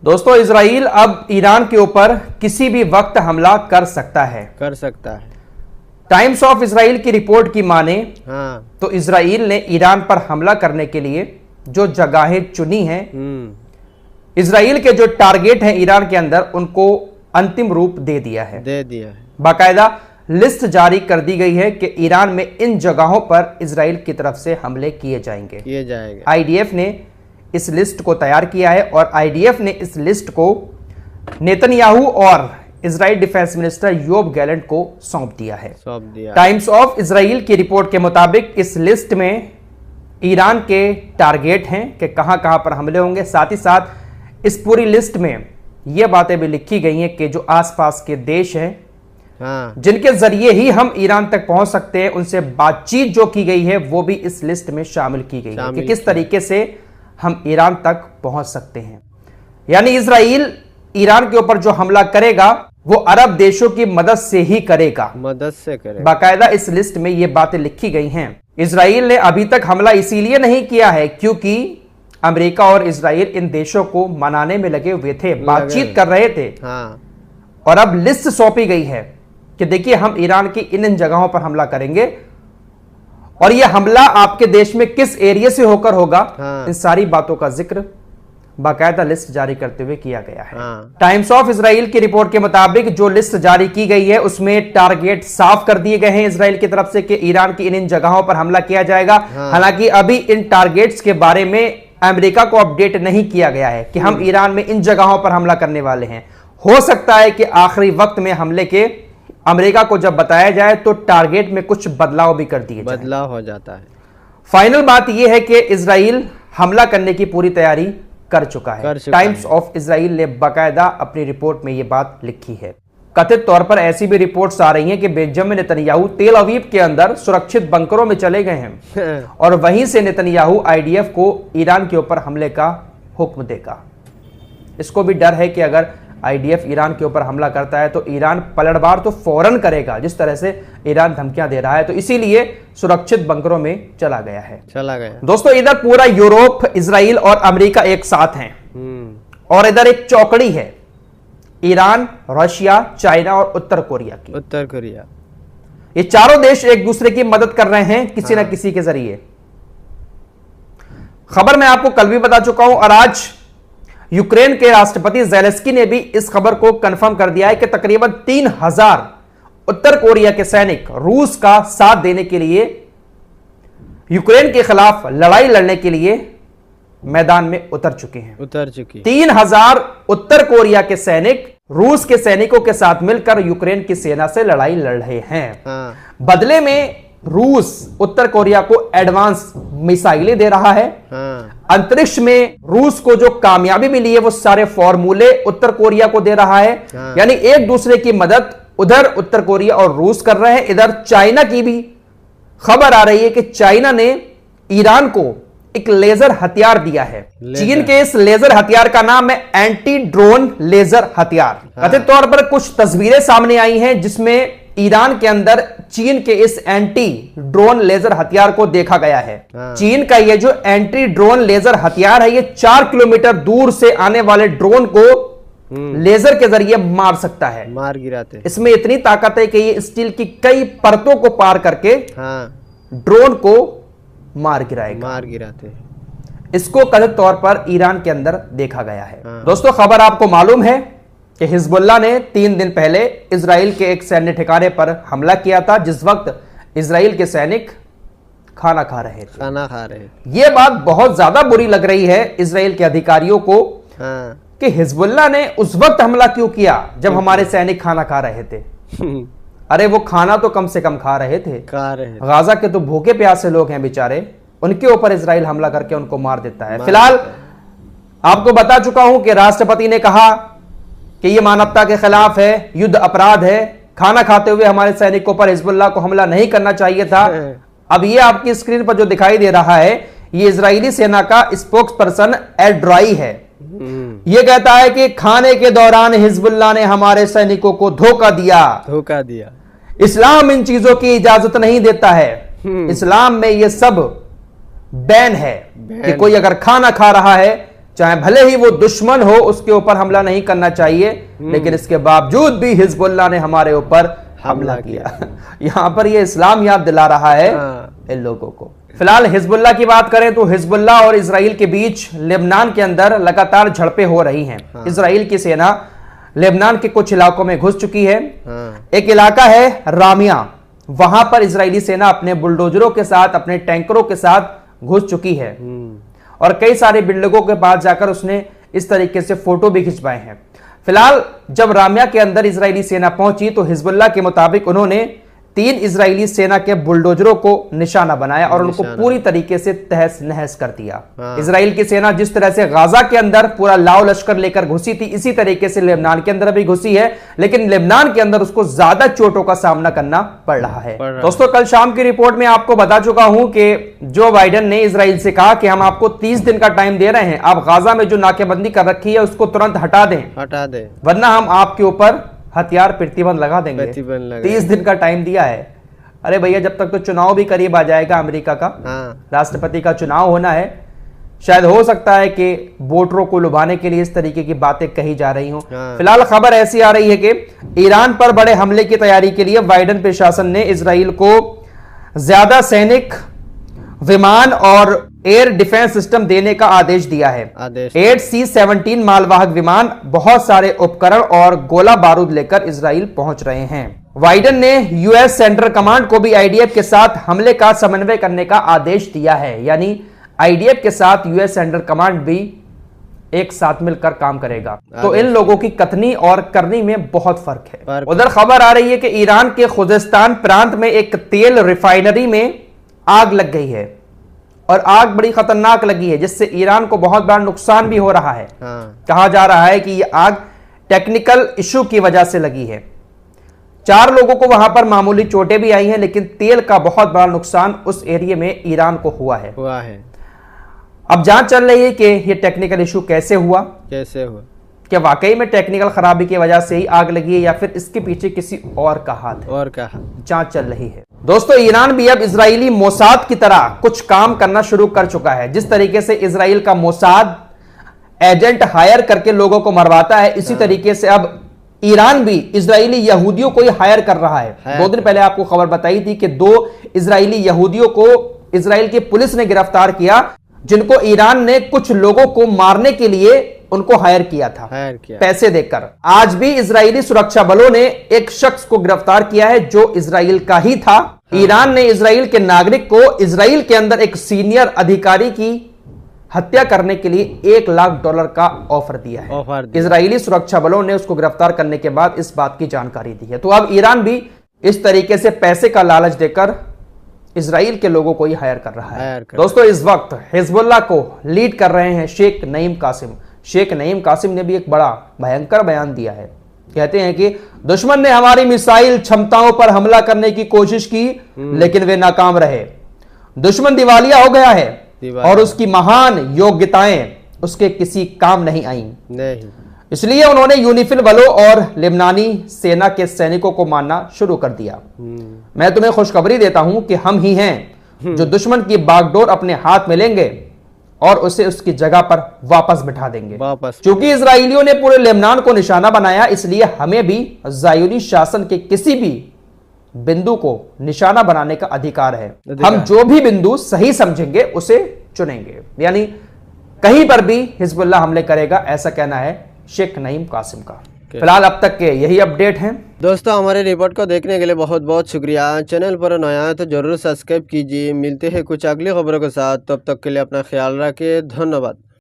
दोस्तों, इजराइल अब ईरान के ऊपर किसी भी वक्त हमला कर सकता है। टाइम्स ऑफ इजराइल की रिपोर्ट की माने तो इजराइल ने ईरान पर हमला करने के लिए जो जगहें चुनी हैं, इजराइल के जो टारगेट हैं ईरान के अंदर, उनको अंतिम रूप दे दिया है। बाकायदा लिस्ट जारी कर दी गई है कि ईरान में इन जगहों पर इजराइल की तरफ से हमले किए जाएंगे। आईडीएफ ने इस लिस्ट को तैयार किया है और आईडीएफ ने इस लिस्ट को नेतन्याहू और इजराइल डिफेंस मिनिस्टर योब गैलेंट को सौंप दिया है। टाइम्स ऑफ इजराइल की रिपोर्ट के मुताबिक इस लिस्ट में ईरान के टारगेट हैं कि कहां कहां पर हमले होंगे। साथ ही साथ इस पूरी लिस्ट में यह बातें भी लिखी गई हैं कि जो आसपास के देश हैं, जिनके जरिए ही हम ईरान तक पहुंच सकते हैं, उनसे बातचीत जो की गई है वो भी इस लिस्ट में शामिल की गई है कि किस तरीके से हम ईरान तक पहुंच सकते हैं। यानी इजराइल ईरान के ऊपर जो हमला करेगा वो अरब देशों की मदद से ही करेगा। बाकायदा इस लिस्ट में ये बातें लिखी गई हैं। इजराइल ने अभी तक हमला इसीलिए नहीं किया है क्योंकि अमेरिका और इजराइल इन देशों को मनाने में लगे हुए थे, बातचीत कर रहे थे। और अब लिस्ट सौंपी गई है कि देखिए हम ईरान की इन जगहों पर हमला करेंगे और यह हमला आपके देश में किस एरिया से होकर होगा। इन सारी बातों का जिक्र बाकायदा लिस्ट जारी करते हुए किया गया है। टाइम्स ऑफ इजराइल की रिपोर्ट के मुताबिक जो लिस्ट जारी की गई है उसमें टारगेट साफ कर दिए गए हैं इजराइल की तरफ से कि ईरान की इन जगहों पर हमला किया जाएगा। हालांकि अभी इन टारगेट्स के बारे में अमेरिका को अपडेट नहीं किया गया है कि हम ईरान में इन जगहों पर हमला करने वाले हैं। हो सकता है कि आखिरी वक्त में हमले के अमेरिका को जब बताया जाए तो टारगेट में कुछ बदलाव भी कर दिए बदलाव हो जाता है। फाइनल बात यह है कि इजराइल हमला करने की पूरी तैयारी कर चुका है। टाइम्स ऑफ इजराइल ने बाकायदा अपनी रिपोर्ट में यह बात लिखी है। कथित तौर पर ऐसी भी रिपोर्ट्स आ रही हैं कि बेंजामिन नेतन्याहू तेल अवीव के अंदर सुरक्षित बंकरों में चले गए हैं और वहीं से नेतन्याहू आईडीएफ को ईरान के ऊपर हमले का हुक्म देगा। इसको भी डर है कि अगर आईडीएफ ईरान के ऊपर हमला करता है तो ईरान पलटवार तो फौरन करेगा, जिस तरह से ईरान धमकियां दे रहा है। तो इसीलिए सुरक्षित बंकरों में चला गया। दोस्तों, इधर पूरा यूरोप, इजराइल और अमेरिका एक साथ हैं और इधर एक चौकड़ी है ईरान, रशिया, चाइना और उत्तर कोरिया। ये चारों देश एक दूसरे की मदद कर रहे हैं किसी न किसी के जरिए। खबर मैं आपको कल भी बता चुका हूं और आज यूक्रेन के राष्ट्रपति ज़ेलेंस्की ने भी इस खबर को कंफर्म कर दिया है कि तकरीबन 3000 उत्तर कोरिया के सैनिक रूस का साथ देने के लिए, यूक्रेन के खिलाफ लड़ाई लड़ने के लिए मैदान में उतर चुके हैं। 3000 उत्तर कोरिया के सैनिक रूस के सैनिकों के साथ मिलकर यूक्रेन की सेना से लड़ाई लड़ रहे हैं। बदले में रूस उत्तर कोरिया को एडवांस मिसाइलें दे रहा है। अंतरिक्ष में रूस को जो कामयाबी मिली है वो सारे फॉर्मूले उत्तर कोरिया को दे रहा है। यानी एक दूसरे की मदद उधर उत्तर कोरिया और रूस कर रहे हैं। इधर चाइना की भी खबर आ रही है कि चाइना ने ईरान को एक लेजर हथियार दिया है। चीन के इस लेजर हथियार का नाम है एंटी ड्रोन लेजर हथियार। कथित तौर पर कुछ तस्वीरें सामने आई हैं जिसमें ईरान के अंदर चीन के इस एंटी ड्रोन लेजर हथियार को देखा गया है। चीन का यह जो एंटी ड्रोन लेजर हथियार है, ये 4 किलोमीटर दूर से आने वाले ड्रोन को लेजर के जरिए मार सकता है, मार गिराते। इसमें इतनी ताकत है कि ये स्टील की कई परतों को पार करके ड्रोन को मार गिराते। इसको कथित तौर पर ईरान के अंदर देखा गया है। दोस्तों, खबर आपको मालूम है कि हिजबुल्लाह ने 3 दिन पहले इजराइल के एक सैन्य ठिकाने पर हमला किया था, जिस वक्त इजराइल के सैनिक खाना खा रहे थे। यह बात बहुत ज्यादा बुरी लग रही है इजराइल के अधिकारियों को कि हिजबुल्लाह ने उस वक्त हमला क्यों किया जब हमारे सैनिक खाना खा रहे थे। अरे वो खाना तो कम से कम खा रहे थे। गाजा के तो भूखे प्यासे लोग हैं बेचारे, उनके ऊपर इजराइल हमला करके उनको मार देता है। फिलहाल आपको बता चुका हूं कि राष्ट्रपति ने कहा कि यह मानवता के खिलाफ है, युद्ध अपराध है। खाना खाते हुए हमारे सैनिकों पर हिजबुल्लाह को हमला नहीं करना चाहिए था। अब ये आपकी स्क्रीन पर जो दिखाई दे रहा है, ये इजरायली सेना का स्पोक्स पर्सन एड्राई है। ये कहता है कि खाने के दौरान हिजबुल्लाह ने हमारे सैनिकों को धोखा दिया। इस्लाम इन चीजों की इजाजत नहीं देता है। इस्लाम में ये सब बैन है कि कोई अगर खाना खा रहा है, चाहे भले ही वो दुश्मन हो, उसके ऊपर हमला नहीं करना चाहिए, लेकिन इसके बावजूद भी हिजबुल्लाह ने हमारे ऊपर हमला किया। यहां पर ये इस्लाम याद दिला रहा है इन लोगों को। फिलहाल हिजबुल्लाह की बात करें तो हिजबुल्लाह और इजराइल के बीच लेबनान के अंदर लगातार झड़पें हो रही हैं। इजराइल की सेना लेबनान के कुछ इलाकों में घुस चुकी है। एक इलाका है रामिया, वहां पर इजरायली सेना अपने बुलडोजरों के साथ, अपने टैंकरों के साथ घुस चुकी है और कई सारे बिल्डिंगों के पास जाकर उसने इस तरीके से फोटो भी खिंचवाए हैं। फिलहाल जब रामिया के अंदर इजरायली सेना पहुंची तो हिजबुल्लाह के मुताबिक उन्होंने 3 इजरायली सेना के बुलडोजरों को निशाना बनाया और उनको पूरी तरीके से तहस नहस कर दिया। इजराइल की सेना जिस तरह से गाजा के अंदर पूरा लाव लश्कर लेकर घुसी थी, इसी तरीके से लेबनान के अंदर भी घुसी है, लेकिन लेबनान के अंदर उसको ज्यादा चोटों का सामना करना पड़ रहा है। दोस्तों, कल शाम की रिपोर्ट में आपको बता चुका हूं कि जो बाइडेन ने इजराइल से कहा कि हम आपको 30 दिन का टाइम दे रहे हैं, आप गाजा में जो नाकेबंदी कर रखी है उसको तुरंत हटा दें, वरना हम आपके ऊपर हथियार प्रतिबंध लगा देंगे। 30 दिन का टाइम दिया है। अरे भैया, जब तक तो चुनाव भी करीब आ जाएगा, अमेरिका का राष्ट्रपति का चुनाव होना है, शायद हो सकता है कि वोटरों को लुभाने के लिए इस तरीके की बातें कही जा रही हों। फिलहाल खबर ऐसी आ रही है कि ईरान पर बड़े हमले की तैयारी के लिए बाइडेन प्रशासन ने इजराइल को ज्यादा सैनिक विमान और एयर डिफेंस सिस्टम देने का आदेश दिया है। 8 C-17 मालवाहक विमान, बहुत सारे उपकरण और गोला बारूद लेकर इजराइल पहुंच रहे हैं। बाइडेन ने यूएस सेंट्रल कमांड को भी आईडीएफ के साथ हमले का समन्वय करने का आदेश दिया है, यानी आईडीएफ के साथ यूएस सेंट्रल कमांड भी एक साथ मिलकर काम करेगा। तो इन लोगों की कथनी और करनी में बहुत फर्क है। उधर खबर आ रही है कि ईरान के खुजेस्तान प्रांत में एक तेल रिफाइनरी में आग लग गई है और आग बड़ी खतरनाक लगी है, जिससे ईरान को बहुत बड़ा नुकसान भी हो रहा है। कहा जा रहा है कि यह आग टेक्निकल इशू की वजह से लगी है। 4 लोगों को वहां पर मामूली चोटें भी आई हैं, लेकिन तेल का बहुत बड़ा नुकसान उस एरिया में ईरान को हुआ है। अब जांच चल रही है कि यह टेक्निकल इशू कैसे हुआ, क्या वाकई में टेक्निकल खराबी की वजह से ही आग लगी है या फिर इसके पीछे किसी और का हाथ है। जांच चल रही है। दोस्तों, ईरान भी अब इजरायली मोसाद की तरह कुछ काम करना शुरू कर चुका है। जिस तरीके से इजराइल का मोसाद एजेंट हायर करके लोगों को मरवाता है, इसी तरीके से अब ईरान भी इजरायली यहूदियों को ही हायर कर रहा है। 2 दिन पहले आपको खबर बताई थी कि 2 इजरायली यहूदियों को इजराइल की पुलिस ने गिरफ्तार किया, जिनको ईरान ने कुछ लोगों को मारने के लिए उनको हायर किया था, पैसे देकर। आज भी इजरायली सुरक्षा बलों ने एक शख्स को गिरफ्तार किया है जो इजराइल का ही था। ईरान ने इजराइल के नागरिक को इजराइल के अंदर एक सीनियर अधिकारी की हत्या करने के लिए $1 लाख का ऑफर दिया है। इजरायली सुरक्षा बलों ने उसको गिरफ्तार करने के बाद इस बात की जानकारी दी है। तो अब ईरान भी इस तरीके से पैसे का लालच देकर इजराइल के लोगों को ही हायर कर रहा है। दोस्तों, इस वक्त हिजबुल्लाह को लीड कर रहे हैं शेख नईम कासिम। शेख नईम कासिम ने भी एक बड़ा भयंकर बयान दिया है। कहते हैं कि दुश्मन ने हमारी मिसाइल क्षमताओं पर हमला करने की कोशिश की, लेकिन वे नाकाम रहे। दुश्मन दिवालिया हो गया है और उसकी महान योग्यताएं उसके किसी काम नहीं आई। इसलिए उन्होंने यूनिफिल बलों और लेबनानी सेना के सैनिकों को मारना शुरू कर दिया। मैं तुम्हें खुशखबरी देता हूं कि हम ही हैं जो दुश्मन की बागडोर अपने हाथ में लेंगे और उसे उसकी जगह पर वापस बिठा देंगे। क्योंकि इजराइलियों ने पूरे लेबनान को निशाना बनाया, इसलिए हमें भी ज़ायोनी शासन के किसी भी बिंदु को निशाना बनाने का अधिकार है। हम जो भी बिंदु सही समझेंगे उसे चुनेंगे। यानी कहीं पर भी हिजबुल्लाह हमले करेगा, ऐसा कहना है शेख नईम कासिम का। फिलहाल अब तक के यही अपडेट हैं। दोस्तों, हमारे रिपोर्ट को देखने के लिए बहुत बहुत शुक्रिया। चैनल पर नया है तो जरूर सब्सक्राइब कीजिए। मिलते हैं कुछ अगली खबरों के साथ, तब तक के लिए अपना ख्याल रखिए। धन्यवाद।